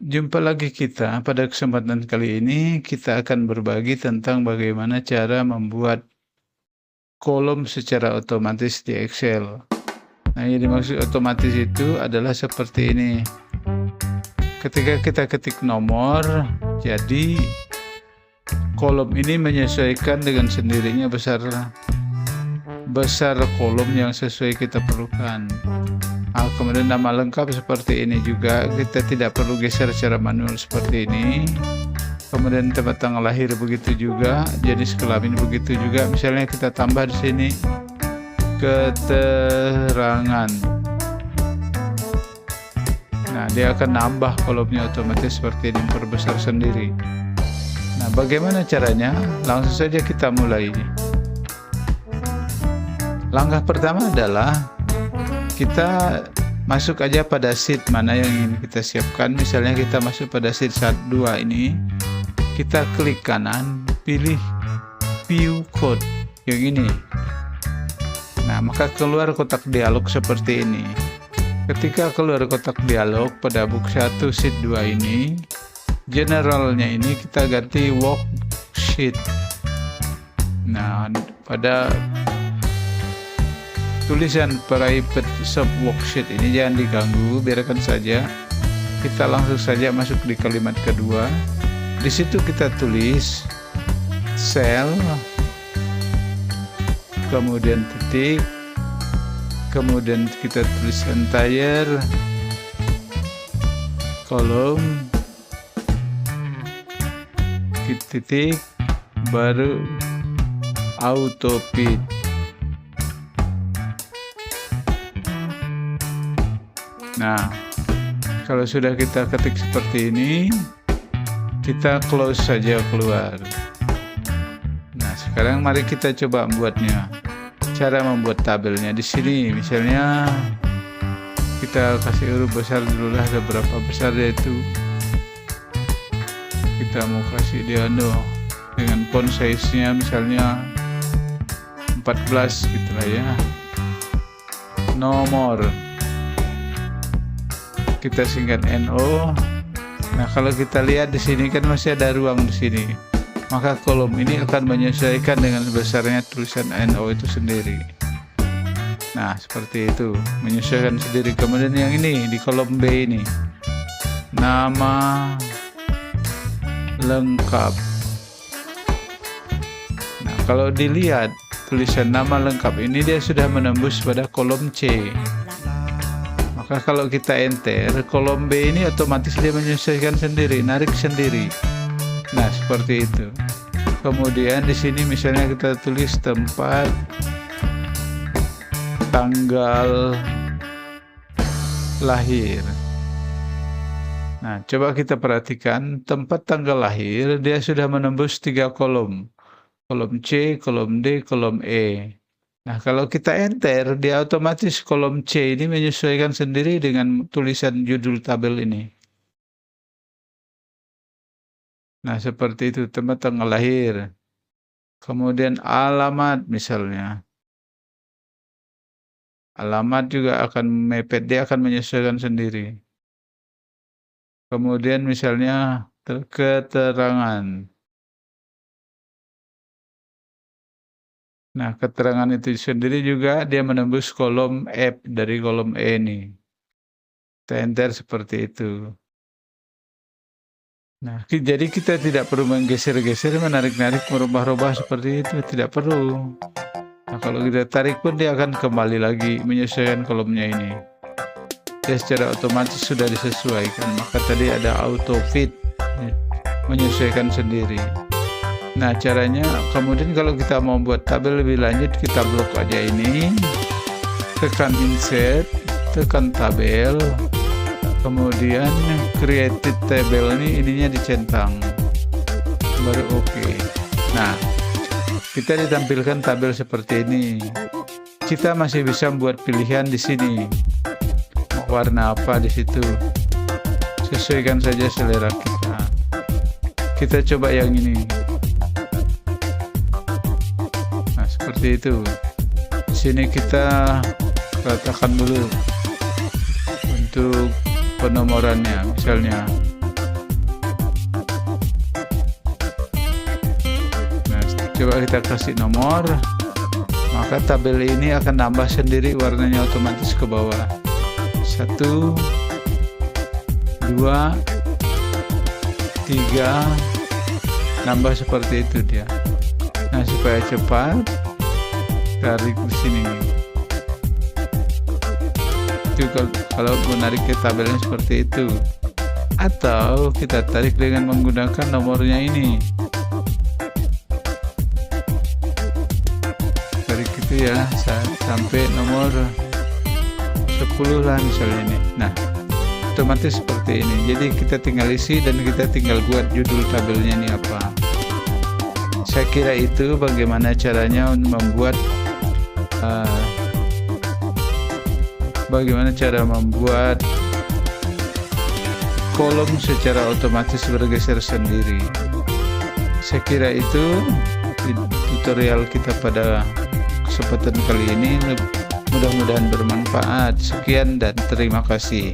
Jumpa lagi kita. Pada kesempatan kali ini kita akan berbagi tentang bagaimana cara membuat kolom secara otomatis di Excel. Nah, yang dimaksud otomatis itu adalah seperti ini. Ketika kita ketik nomor, jadi kolom ini menyesuaikan dengan sendirinya besar kolom yang sesuai kita perlukan. Nah, kemudian nama lengkap seperti ini juga, kita tidak perlu geser secara manual seperti ini. Kemudian tempat tanggal lahir begitu juga, jenis kelamin begitu juga. Misalnya kita tambah di sini keterangan. Nah, dia akan nambah kolomnya otomatis seperti ini, memperbesar sendiri. Nah, bagaimana caranya? Langsung saja kita mulai. Langkah pertama adalah kita masuk aja pada sheet mana yang ingin kita siapkan. Misalnya kita masuk pada sheet 2 ini, kita klik kanan, pilih view code yang ini. Nah, maka keluar kotak dialog seperti ini. Ketika keluar kotak dialog pada book 1 sheet 2 ini, generalnya ini kita ganti worksheet. Nah, pada tulisan private sub worksheet ini jangan diganggu, biarkan saja. Kita langsung saja masuk di kalimat kedua. Di situ kita tulis cell, kemudian titik, kemudian kita tulis entire column, titik, baru auto fit. Nah, kalau sudah kita ketik seperti ini, kita close saja keluar. Nah, sekarang mari kita coba membuatnya. Cara membuat tabelnya di sini, misalnya kita kasih huruf besar dulu lah, ada berapa besar yaitu. Kita mau kasih dia dengan font size-nya misalnya 14 gitu lah ya. Nomor kita singkat NO. Nah, kalau kita lihat di sini kan masih ada ruang di sini. Maka kolom ini akan menyesuaikan dengan besarnya tulisan NO itu sendiri. Nah, seperti itu, menyesuaikan sendiri. Kemudian yang ini di kolom B ini, nama lengkap. Nah, kalau dilihat tulisan nama lengkap ini dia sudah menembus pada kolom C. Maka kalau kita enter, kolom B ini otomatis dia menyesuaikan sendiri, narik sendiri. Nah, seperti itu. Kemudian di sini misalnya kita tulis tempat tanggal lahir. Nah, coba kita perhatikan tempat tanggal lahir dia sudah menembus 3 kolom. Kolom C, kolom D, kolom E. Nah, kalau kita enter, dia otomatis kolom C ini menyesuaikan sendiri dengan tulisan judul tabel ini. Nah, seperti itu, tempat tanggal lahir. Kemudian alamat misalnya. Alamat juga akan mepet, dia akan menyesuaikan sendiri. Kemudian misalnya keterangan. Nah, keterangan itu sendiri juga dia menembus kolom F dari kolom E ini. Kita enter seperti itu. Nah, jadi kita tidak perlu menggeser-geser, menarik-narik, merubah-rubah seperti itu, tidak perlu. Nah, kalau kita tarik pun dia akan kembali lagi menyesuaikan kolomnya ini. Dia secara otomatis sudah disesuaikan, maka tadi ada auto fit, menyesuaikan sendiri. Nah, caranya kemudian kalau kita mau buat tabel lebih lanjut, kita blok aja ini, tekan insert, tekan tabel, kemudian created table ininya dicentang, baru oke. Nah, kita ditampilkan tabel seperti ini. Kita masih bisa membuat pilihan di sini, mau warna apa di situ, sesuaikan saja selera kita. Kita coba yang ini. Seperti itu. Di sini kita katakan dulu untuk penomorannya, misalnya Coba kita kasih nomor, maka tabel ini akan nambah sendiri warnanya otomatis ke bawah. 1, 2, 3, nambah seperti itu dia. Nah, supaya cepat, tarik di sini. Itu kalau menarik ke tabelnya seperti itu. Atau kita tarik dengan menggunakan nomornya ini. Tarik itu ya, sampai nomor 10 lah misalnya ini. Nah, otomatis seperti ini. Jadi kita tinggal isi dan kita tinggal buat judul tabelnya ini apa. Saya kira itu bagaimana caranya membuat kolom secara otomatis bergeser sendiri. Saya kira itu tutorial kita pada kesempatan kali ini. Mudah-mudahan bermanfaat. Sekian dan terima kasih.